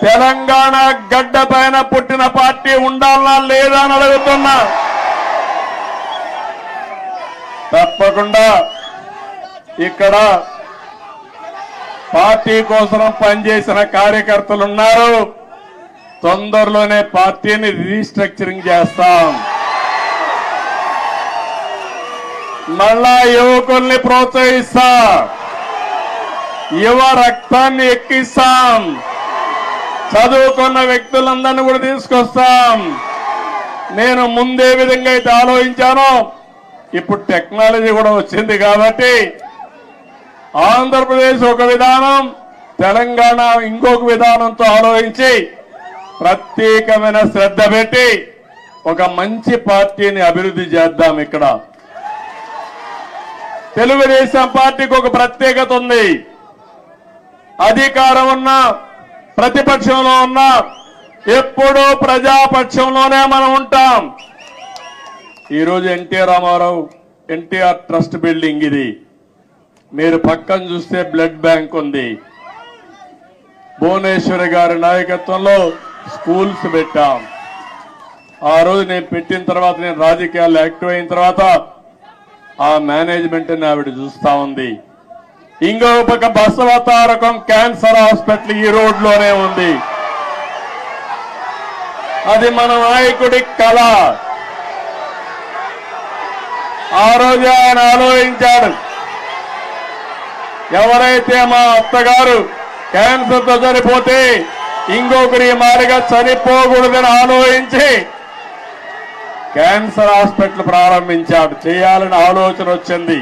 తెలంగాణ గడ్డ పైన పుట్టిన పార్టీ ఉండాలా లేదా అని అడుగుతున్నా. తప్పకుండా ఇక్కడ పార్టీ కోసం పనిచేసిన కార్యకర్తలు ఉన్నారు. తొందరలోనే పార్టీని రీస్ట్రక్చరింగ్ చేస్తాం. మళ్ళా యువకుల్ని ప్రోత్సహిస్తా, యువ రక్తాన్ని ఎక్కిస్తాం, చదువుకున్న వ్యక్తులందరినీ కూడా తీసుకొస్తాం. నేను ముందే విధంగా అయితే ఆలోచించానో ఇప్పుడు టెక్నాలజీ కూడా వచ్చింది కాబట్టి ఆంధ్రప్రదేశ్ ఒక విధానం, తెలంగాణ ఇంకొక విధానంతో ఆలోచించి ప్రత్యేకమైన శ్రద్ధ పెట్టి ఒక మంచి పార్టీని అభివృద్ధి చేద్దాం. ఇక్కడ తెలుగుదేశం పార్టీకి ఒక ప్రత్యేకత ఉంది. అధికారం ఉన్నా ప్రతిపక్షంలో ఉన్నా ఎప్పుడూ ప్రజాపక్షంలోనే మనం ఉంటాం. ఈరోజు ఎన్టీఆర్ ట్రస్ట్ బిల్డింగ్ ఇది. మీరు పక్కన చూస్తే బ్లడ్ బ్యాంక్ ఉంది. భువనేశ్వరి గారి నాయకత్వంలో స్కూల్స్ పెట్టాం. ఆ రోజు నేను పెట్టిన తర్వాత, నేను రాజకీయాల్లో యాక్టివ్ అయిన తర్వాత ఆ మేనేజ్మెంట్ ఆవిడ చూస్తా ఉంది. ఇంకో పక్క బసవతారకం క్యాన్సర్ హాస్పిటల్ ఈ రోడ్లోనే ఉంది. అది మన నాయకుడి కళ. ఆ రోజు ఆయన ఆలోచించాడు, ఎవరైతే మా అత్తగారు క్యాన్సర్తో చనిపోతే ఇంకొకరి మారిగా చనిపోకూడదని ఆలోచించి క్యాన్సర్ హాస్పిటల్ ప్రారంభించాడు. చేయాలని ఆలోచన వచ్చింది.